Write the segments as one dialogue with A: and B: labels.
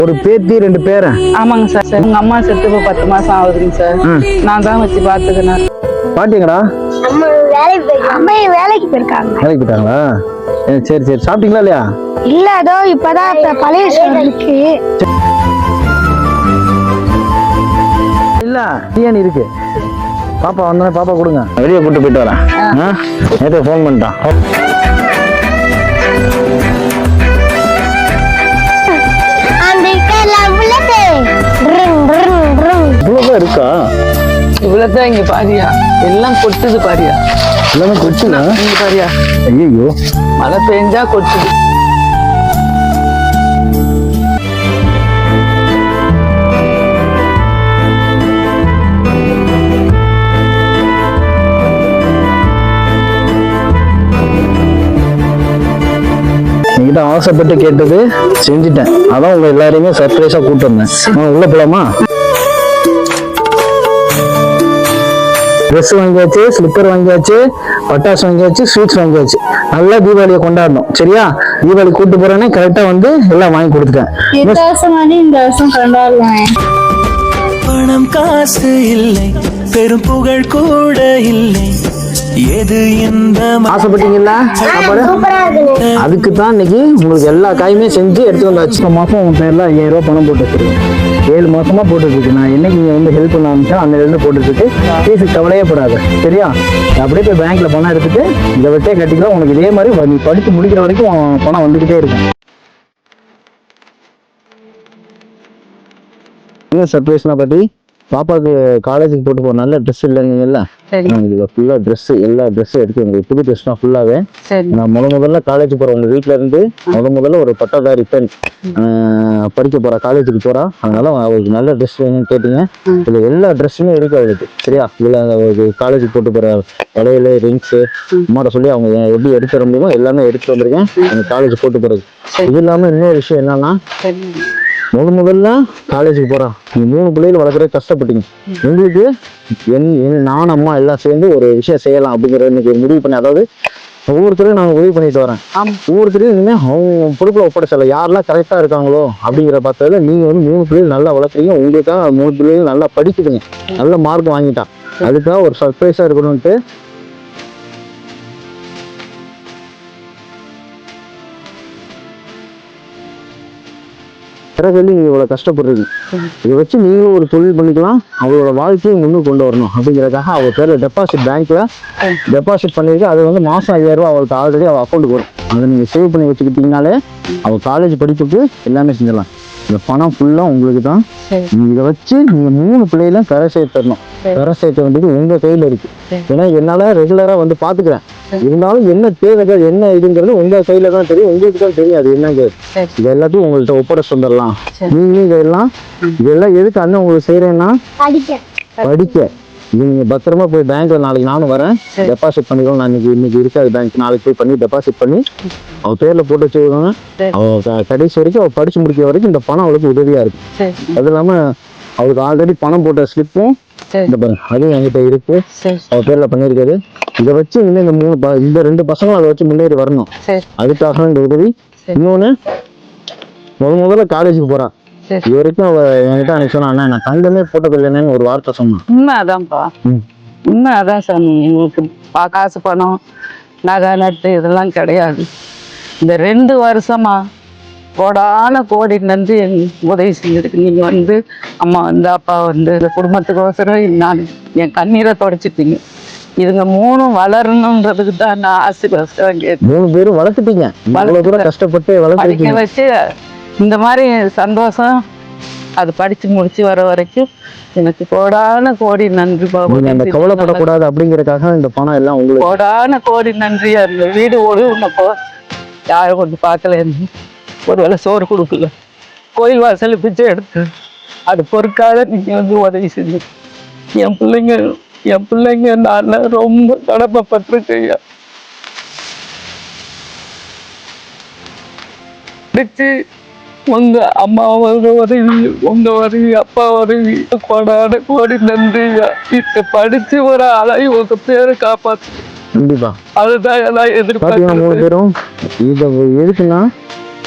A: ஒரு பேத்தி 2 பேரன்.
B: ஆமாங்க சார். உங்க அம்மா செத்து இப்போ 10 மாசம் ஆகுதுங்க சார். நான் தான் வச்சு பாத்துக்கிறேன்.
A: பாட்டிங்கடா?
C: அம்மா வேலைக்கு போயிருக்காங்க.
A: வேலைக்கு போயிட்டாங்களா? சரி சரி. சாப்பிட்டீங்களா இல்லையா?
C: இல்ல, அதோ இப்பதான் பழைய இருக்கு.
A: இல்ல பிரியாணி இருக்கு. பாப்பா வந்தோடனே பாப்பா கொடுங்க. வெளியே கூட்டு போயிட்டு வரேன். நேற்று ஃபோன் பண்ணிட்டான். இவ்வளவுதான் இருக்கா?
B: இவ்வளவுதான் இங்க பாரியா, எல்லாம் கொட்டுது பாரியா,
A: எல்லாமே கொட்டுனா
B: இங்க பாரியா.
A: ஐயோ,
B: மழை பெஞ்சா கொட்டுது.
A: என்கிட்ட ஆசைப்பட்டு கேட்டது செஞ்சுட்டேன். அதான் உங்க எல்லாரையுமே சர்ப்ரைஸா கூப்பிட்டு வந்தேன். உள்ள போலாமா? ட்ரெஸ் வாங்கியாச்சு, ஸ்லிப்பர் வாங்கியாச்சு, பட்டாசு வாங்கியாச்சு, ஸ்வீட்ஸ் வாங்கியாச்சு. நல்லா தீபாவளியை கொண்டாடணும். சரியா? தீபாவளி கூட்டு போறேன்னே கரெக்டா வந்து எல்லாம் வாங்கி கொடுத்துட்டேன்.
C: இந்த வருஷம் கொண்டாடுவேன்.
D: பணம் காசு இல்லை, பெரும் புகழ் கூட இல்லை, எது இந்த
A: ஆசைப்பட்டீங்களா சாப்பாடு? அதுக்கு தான் இன்னைக்கு உங்களுக்கு எல்லா காயுமே செஞ்சு எடுத்து வந்தாச்சு. இந்த மாசம் உங்க பேர்ல 5000 ரூபாய் பணம் போட்டு வச்சிருக்கேன். 7 மாசமா போட்டுட்டு இருக்கு. நான் என்னைக்கு நீங்க வந்து ஹெல்ப் பண்ண ஆரம்பிச்சா அந்த இருந்து போட்டுட்டு இருக்கு. ஃபீஸுக்கு கவலையே படாது. சரியா? அப்படியே போய் பேங்க்ல பணம் எடுத்துட்டு இதை விட்டே கட்டிக்கலாம். உனக்கு இதே மாதிரி நீ படிச்சு முடிக்கிற வரைக்கும் பணம் வந்துகிட்டே இருக்கும். சர்ப்ரைஸ்னா பாட்டி, பாப்பாவுக்கு காலேஜுக்கு போட்டு போக நல்ல ட்ரெஸ் இல்லைங்கல்ல, ஃபுல்லா ட்ரெஸ், எல்லா ட்ரெஸ்ஸும் எடுத்து உங்களுக்கு புது ட்ரெஸ் தான் ஃபுல்லாவே. நான் முதல்ல காலேஜ் போறேன். உங்க வீட்டுல இருந்து முதல்ல ஒரு பட்டதாரி பெண் படிக்க போறா, காலேஜுக்கு போறா. அதனால அவளுக்கு நல்ல ட்ரெஸ் வேணும்னு கேட்டீங்க. இதுல எல்லா ட்ரெஸ்ஸுமே இருக்கு அவளுக்கு. சரியா? இதுல காலேஜுக்கு போட்டு போற வளையல், ரிங்ஸ், அம்மாட்ட சொல்லி அவங்க எப்படி எடுத்து வர முடியுமோ எல்லாமே எடுத்து வந்திருக்கேன் அந்த காலேஜ் போட்டு போறது. இது இல்லாம இன்னொரு விஷயம் என்னன்னா, முதல்ல காலேஜுக்கு போறான். நீங்க 3 பிள்ளைகள் வளர்க்குற கஷ்டப்பட்டீங்க. உங்களுக்கு நான் அம்மா எல்லாம் சேர்ந்து ஒரு விஷயம் செய்யலாம் அப்படிங்கிற இன்னைக்கு முடிவு பண்ணி, அதாவது ஒவ்வொருத்தரையும் நான் உதவி பண்ணிட்டு வரேன். ஒவ்வொருத்தரையும் இனிமே அவங்க பொறுப்புல ஒப்படைச்சல யாரெல்லாம் கரெக்டா இருக்காங்களோ அப்படிங்கிற பார்த்ததுல நீங்க வந்து 3 பிள்ளைகள் நல்லா வளர்க்குறீங்க. உங்களுக்கு தான் 3 பிள்ளைகள் நல்லா படிக்குதுங்க, நல்ல மார்க் வாங்கிட்டான். அதுக்காக ஒரு சர்ப்ரைஸா இருக்கணும்ட்டு சொல்லி நீங்க இவ்வளவு கஷ்டப்படுறீங்க. இதை வச்சு நீங்களும் ஒரு தொழில் பண்ணிக்கலாம், அவளோட வாழ்க்கையை முன்னுக்கு கொண்டு வரணும் அப்படிங்கிறதுக்காக அவ பேர்ல டெபாசிட் பேங்க்ல டெபாசிட் பண்ணிருக்கு. அது வந்து மாசம் 5000 ரூபாய் அவளுக்கு ஆல்ரெடி அவள் அக்கௌண்ட்டுக்கு வரும். அதை நீங்க சேவ் பண்ணி வச்சுக்கிட்டீங்கனாலே அவள் காலேஜ் படிப்புக்கு எல்லாமே செஞ்சிடலாம். இந்த பணம் ஃபுல்லா உங்களுக்கு தான். இதை வச்சு நீங்க 3 பிள்ளைகளும் கரை சேர்த்து தரணும். கரை சேர்க்க வேண்டியது உங்க கையில இருக்கு. ஏன்னா என்னால ரெகுலரா வந்து பாத்துக்கிறேன். இருந்தாலும் என்ன தேவைகள் என்ன இதுங்கிறது உங்க கையில தான் தெரியும், உங்களுக்கு தான் தெரியும் அது என்னங்க. இது எல்லாத்தையும் உங்கள்கிட்ட ஒப்படைச்சு வந்துடலாம். நீங்க இதெல்லாம் எதுக்கு அண்ணன் உங்களுக்கு செய்யறேன்னா படிக்க. நீங்க பத்திரமா போய் பேங்க்ல நாளைக்கு நானும் வரேன், டெபாசிட் பண்ணிடுவோம். நான் இன்னைக்கு இருக்காது பேங்க், நாளைக்கு போய் பண்ணி டெபாசிட் பண்ணி அவ பேர்ல போட்டு வச்சுருவாங்க. அவ கடைசி வரைக்கும் அவ படிச்சு முடிக்கிற வரைக்கும் இந்த பணம் அவளுக்கு உதவியா இருக்கு. அது இல்லாம அவளுக்கு ஆல்ரெடி பணம் போட்ட ஸ்லிப்பும் இந்த பாருங்க அதுவும் என்கிட்ட இருக்கு, அவ பேர்ல பண்ணிருக்காரு. இதை வச்சு இன்னும் இந்த 2 பசங்களும் அதை வச்சு முன்னேறி வரணும். அதுக்காக இந்த உதவி. இன்னொன்னு, முதல்ல காலேஜுக்கு போறா. இது வரைக்கும் அவ என்கிட்ட அன்னைக்கு சொன்னா, நான் தங்கமே போட்டது இல்லைன்னு ஒரு வார்த்தை சொன்னான்.
B: உண்மை அதான்ப்பா, உண்மை அதான் சார். உங்களுக்கு காசு பணம் நகை நட்டு இதெல்லாம் கிடையாது. இந்த 2 வருஷமா கோடி நன்றி உதவி செஞ்சிருக்கு. நீங்க வந்து அம்மா வந்து அப்பா வந்து இந்த குடும்பத்துக்கோசரம் நான் என் கண்ணீரை தொடச்சிட்டீங்க. இதுங்க 3 வளரணுன்றதுக்கு தான் நான் ஆசீர்வாதம் கேட்டேன். 3 பேரும் வளர்த்துட்டீங்க, கஷ்டப்பட்டு படிக்க வச்சு இந்த மாதிரி சந்தோஷம். அது படிச்சு முடிச்சு வர வரைக்கும் எனக்கு கோடி நன்றி பாபு.
A: கவலைப்படக்கூடாது அப்படிங்கறதுக்காக இந்த பணம் எல்லாம் உங்களுக்கு
B: கோடி நன்றியா இருந்த வீடு ஒழுங்குனப்போ யாரும் கொஞ்சம் பார்க்கல, ஒரு வேளை சோறு கொடுக்கல, கோயில் வாசல் பிச்சை எடுத்து அது பொறுக்காத நீங்க வந்து உதவி செஞ்சு என் பிள்ளைங்க நான் ரொம்ப கடமைப்பட்டிருக்கையா. உங்க அம்மா உதவி, உங்க உதவி, அப்பா உதவி, கோடி நன்றியா. இப்ப படிச்சு ஒரு ஆளாய் உங்க பேரை காப்பாத்து.
A: கண்டிப்பா அதுதான் எல்லாம் எதிர்பார்க்கிறேன். 3 பேரும் இதை எதுக்குன்னா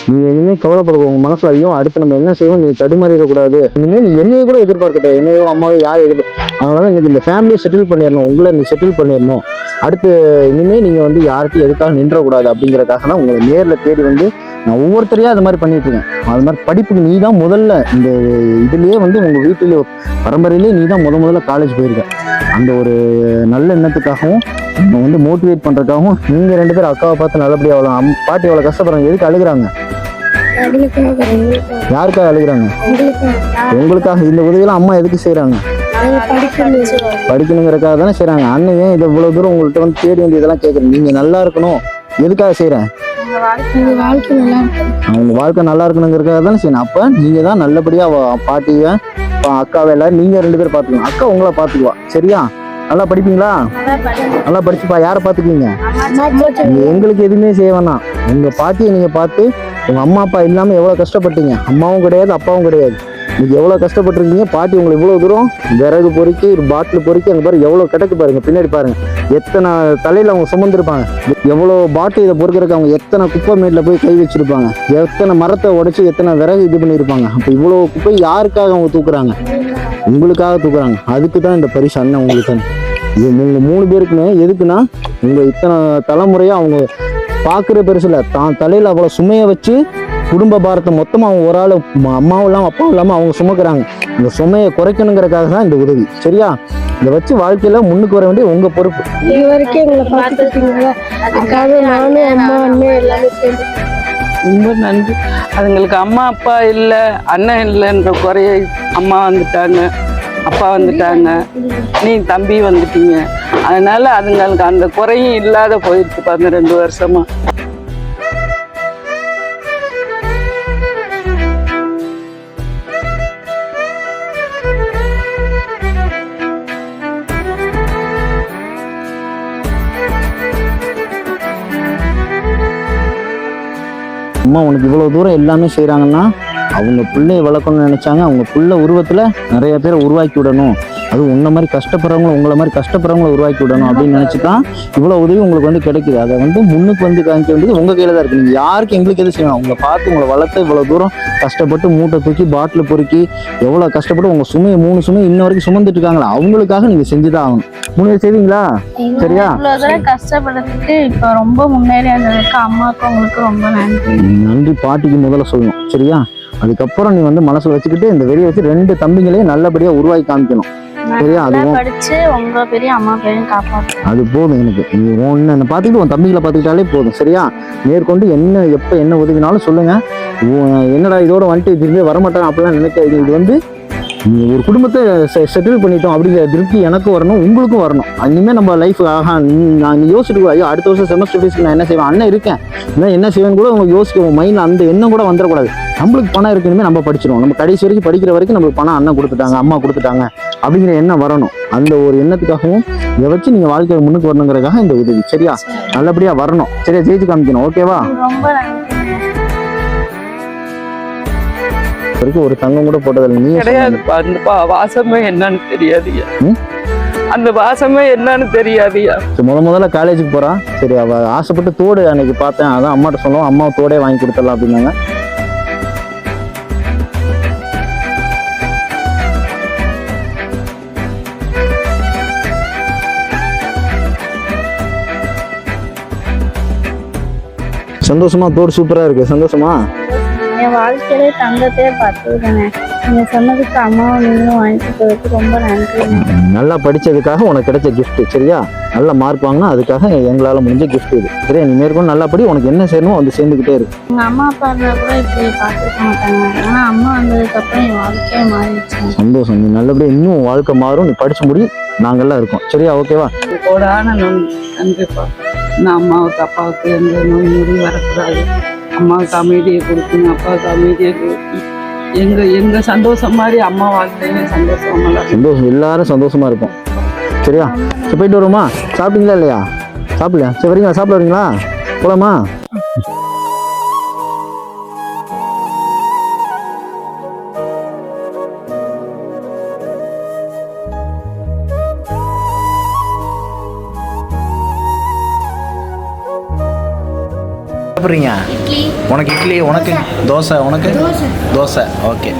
A: நீங்க இனிமேல் கவலைப்படுங்க, உங்க மனசுல ஐயோ அடுத்து நம்ம என்ன செய்வோம், நீங்க தடுமாறிடக்கூடாது. இனிமேல் நீ என்னைய கூட எதிர்பார்க்கட்டும், என்னையோ அம்மாவோ யாரும் அதனால நீங்க இந்த ஃபேமிலியை செட்டில் பண்ணிடணும், உங்களை நீ செட்டில் பண்ணிடணும். அடுத்து இனிமேல் நீங்க வந்து யார்கிட்டையும் எதுக்காக நின்றக்கூடாது அப்படிங்கிறதுக்காக தான் உங்களை நேரில் தேடி வந்து நான் ஒவ்வொருத்தரையும் அது மாதிரி பண்ணிட்டு இருக்கேன். அது மாதிரி படிப்புக்கு நீ தான் முதல்ல இந்த இதுலயே வந்து உங்க வீட்டிலே பரம்பரையிலேயே நீ தான் முதல்ல காலேஜ் போயிருக்க. அந்த ஒரு நல்ல எண்ணத்துக்காகவும் நம்ம வந்து மோட்டிவேட் பண்றதுக்காகவும் நீங்க 2 பேரும் அக்காவை பார்த்து நல்லபடியா அவ்வளோ பாட்டி அவ்வளோ கஷ்டப்படுறாங்க, எதுக்கு அழுகுறாங்க? யாருக்காக அழுகுறாங்க? உங்களுக்காக. இந்த உதவியெல்லாம் அம்மா எதுக்கு செய்யறாங்க? படிக்கணுங்கிறக்காக தானே செய்யறாங்க. அண்ணன் ஏன் இதை இவ்வளவு தூரம் உங்கள்கிட்ட வந்து தேடி வேண்டியதெல்லாம் கேட்குறேன், நீங்க நல்லா இருக்கணும், எதுக்காக செய்யறேன்? அவங்க வாழ்க்கை நல்லா இருக்கணுங்கிறதுக்காக தானே செய்யணும். அப்ப நீங்க தான் நல்லபடியா பாட்டிய அக்காவை எல்லாரும் நீங்க 2 பேரும் பாத்துக்கணும். அக்கா உங்களை பாத்துக்குவா, சரியா? நல்லா படிப்பீங்களா? நல்லா படிச்சுப்பா. யாரை பாத்துக்குவீங்க? எங்களுக்கு எதுவுமே செய்ய வேணாம், உங்க பாட்டியை நீங்க பார்த்து உங்க அம்மா அப்பா இல்லாம எவ்வளவு கஷ்டப்பட்டீங்க, அம்மாவும் கிடையாது அப்பாவும் கிடையாது, நீங்க எவ்வளவு கஷ்டப்பட்டிருக்கீங்க. பாட்டி உங்களை இவ்வளவு தூரம் விறகு பொறுக்கி பாட்டில் பொறுக்கி அங்க பாரு எவ்வளவு கிடக்கு பாருங்க, பின்னாடி பாருங்க எத்தனை தலையில அவங்க சுமந்துருப்பாங்க, எவ்வளவு பாட்டில் இதை பொறுக்கிறதுக்கு அவங்க எத்தனை குப்பை மேட்ல போய் கை வச்சிருப்பாங்க, எத்தனை மரத்தை உடைச்சு எத்தனை விறகு இது பண்ணியிருப்பாங்க. அப்ப இவ்வளவு குப்பை யாருக்காக அவங்க தூக்குறாங்க? உங்களுக்காக தூக்குறாங்க. அதுக்கு தான் இந்த பரிசு அண்ணன் உங்களுக்கு. இது உங்க 3 பேருக்குமே எதுக்குன்னா, உங்க இத்தனை தலைமுறையா அவங்க பாக்குற பெருசுல தான் தலையில அவ்வளவு சுமையை வச்சு குடும்ப பாரத்தை மொத்தமா அவங்க ஒரு ஆள் அம்மாவும் இல்லாம அப்பாவும் இல்லாம அவங்க சுமக்குறாங்க. இந்த சுமையை குறைக்கணுங்கிறதுக்காக தான் இந்த உதவி, சரியா? இதை வச்சு வாழ்க்கையில முன்னுக்கு வர வேண்டிய உங்க பொறுப்பு.
C: இது வரைக்கும் எங்களை பார்த்துக்கிட்டீங்களா, அதுக்காக நானும் அம்மா அண்ணன் எல்லாமே சேர்ந்து
B: ரொம்ப நன்றி. அதுங்களுக்கு அம்மா அப்பா இல்லை அண்ணன் இல்லைன்ற குறைய அம்மா வந்துட்டாங்க, அப்பா வந்துட்டாங்க, நீ தம்பி வந்துட்டீங்க. அதனால அதுங்களுக்கு அந்த குறையும் இல்லாத போயிடுச்சு 12 வருஷமா.
A: அம்மா உனக்கு இவ்வளவு தூரம் எல்லாமே செய்யறாங்கன்னா அவங்க பிள்ளைய வளர்க்கணும்னு நினைச்சாங்க. அவங்க பிள்ளை உருவத்துல நிறைய பேரை உருவாக்கி விடணும், அது உன்ன மாதிரி கஷ்டப்படுறவங்களும் உங்களை மாதிரி கஷ்டப்படுறவங்களை உருவாக்கி விடணும் அப்படின்னு நினைச்சுதான் இவ்வளவு உதவி உங்களுக்கு வந்து கிடைக்குது. அதை வந்து முன்னுக்கு வந்து காமிக்க வேண்டியது உங்க கையில தான் இருக்கு. நீங்க யாருக்கு எங்களுக்கு எது செய்யணும், உங்களை பார்த்து உங்களை வளர்த்து இவ்வளவு தூரம் கஷ்டப்பட்டு மூட்டை தூக்கி பாட்டில் பொறுக்கி எவ்வளவு கஷ்டப்பட்டு உங்க சுமையை 3 சுமை இன்ன வரைக்கும் சுமந்துட்டு இருக்காங்களா, அவங்களுக்காக நீங்க செஞ்சுதான் ஆகணும். 3 பேர் செய்வீங்களா? சரியா?
C: இவ்வளவு தூரம் கஷ்டப்படுறதுக்கு இப்ப ரொம்ப முன்னேறி வந்ததுக்கு அம்மாவுக்கு உங்களுக்கு ரொம்ப நன்றி.
A: நன்றி பாட்டிக்கு முதல்ல சொல்லணும், சரியா? அதுக்கப்புறம் நீ வந்து மனசுல வச்சுக்கிட்டு இந்த வெளியே வச்சு 2 தம்பிங்களையும் நல்லபடியா உருவாக்கி காமிக்கணும், சரியா? அதுவும்
C: படிச்சு உங்க பெரிய அம்மா பேரையும் காப்பாற்று.
A: அது போதும் எனக்கு. நீ ஒன்னு பார்த்துக்கிட்டு உன் தம்பிகளை பார்த்துக்கிட்டாலே போதும், சரியா? மேற்கொண்டு என்ன எப்போ என்ன உதவினாலும் சொல்லுங்க. என்னடா இதோட வந்துட்டு திரும்பி வரமாட்டாங்க அப்படிலாம் நினைக்காது. இது வந்து நீ ஒரு குடும்பத்தை செட்டில் பண்ணிட்டோம் அப்படிங்கிற திருப்தி எனக்கும் வரணும், உங்களுக்கும் வரணும். இனிமேல் நம்ம லைஃப் நீ யோசிச்சுட்டு ஐயோ அடுத்த வருஷம் செமஸ்டர் ஃபீஸ்க்கு நான் என்ன செய்வேன், அண்ணன் இருக்கேன் என்ன செய்வேன்னு கூட உங்களுக்கு யோசிக்க மைண்டில் அந்த எண்ணம் கூட வந்துடக்கூடாது. நம்மளுக்கு பணம் இருக்கு, இனிமேல் நம்ம படிச்சிடும், நம்ம கடைசி வரைக்கும் படிக்கிற வரைக்கும் நம்மளுக்கு பணம் அண்ணன் கொடுத்துட்டாங்க அம்மா கொடுத்துட்டாங்க அப்படிங்கிற எண்ணம் வரணும். அந்த ஒரு எண்ணத்துக்காகவும் இதை வச்சு நீங்கள் வாழ்க்கையை முன்னுக்கு வரணுங்கிறதுக்காக இந்த உதவி, சரியா? நல்லபடியாக வரணும், சரியா? ஜெயிச்சு காமிக்கணும், ஓகேவா?
C: ரொம்ப நன்றி.
A: வரைக்கும் ஒரு தங்கம் கூட போட்டதில்லை நீ
B: கிடையாதுப்பா. அந்த வாசமே என்னன்னு தெரியாதுயா, அந்த வாசமே என்னன்னு தெரியாதுயா.
A: முதல்ல காலேஜுக்கு போறா, சரி அவ ஆசைப்பட்டு தோடு அன்னைக்கு பார்த்தேன், அதான் அம்மாட்ட சொல்லுவோம், அம்மா தோடே வாங்கி கொடுத்துடலாம் அப்படின்னாங்க. சந்தோஷமா? தோடு சூப்பரா இருக்கு, சந்தோஷமா?
C: என் வாழ்க்கையிலே தங்கத்தையே பார்த்துருக்கேன். நீங்க சொன்னதுக்கு அம்மாவும் நீங்களும் வாங்கி கொடுத்ததுக்கு ரொம்ப நன்றி.
A: நல்லா படிச்சதுக்காக உனக்கு கிடைச்ச கிஃப்ட், சரியா? நல்ல மார்க் வாங்கினா அதுக்காக எங்களால முடிஞ்ச கிஃப்ட் இது, சரியா? நீ மேற்கொண்டு நல்லா படி, உனக்கு என்ன செய்யணுமோ வந்து சேர்ந்துக்கிட்டே இருக்கு.
C: எங்க அம்மா அப்பா இருந்தா கூட இப்படி பார்த்துக்க மாட்டாங்க, ஆனா அம்மா வந்ததுக்கு அப்புறம் என் வாழ்க்கையே மாறிடுச்சு.
A: சந்தோஷம். நீ நல்லபடியா இன்னும் வாழ்க்கை மாறும், நீ படிச்சு முடி, நாங்கெல்லாம் இருக்கோம், சரியா? ஓகேவா?
B: கோடான நன்றிப்பா. நான் அம்மாவுக்கு அப்பாவுக்கு எந்த நோய் நொடி வரக்கூடாது, அம்மாவுக்கு அமைதியை கொடுக்குங்க, அப்பாவுக்கு அமைதியை கொடுக்குங்க. எங்க சந்தோஷம் மாதிரி அம்மா வாழ்க்கையில
A: சந்தோஷம், எல்லாரும் சந்தோஷமா இருப்போம், சரியா? சரி போயிட்டு வருமா? சாப்பிட்டீங்களா இல்லையா? சாப்பிடலையா? சரி வரீங்களா? சாப்பிட வரீங்களா? போலாமா?
E: சாப்பிட்றீங்க? உனக்கு இட்லி, உனக்கு தோசை, உனக்கு தோசை. ஓகே.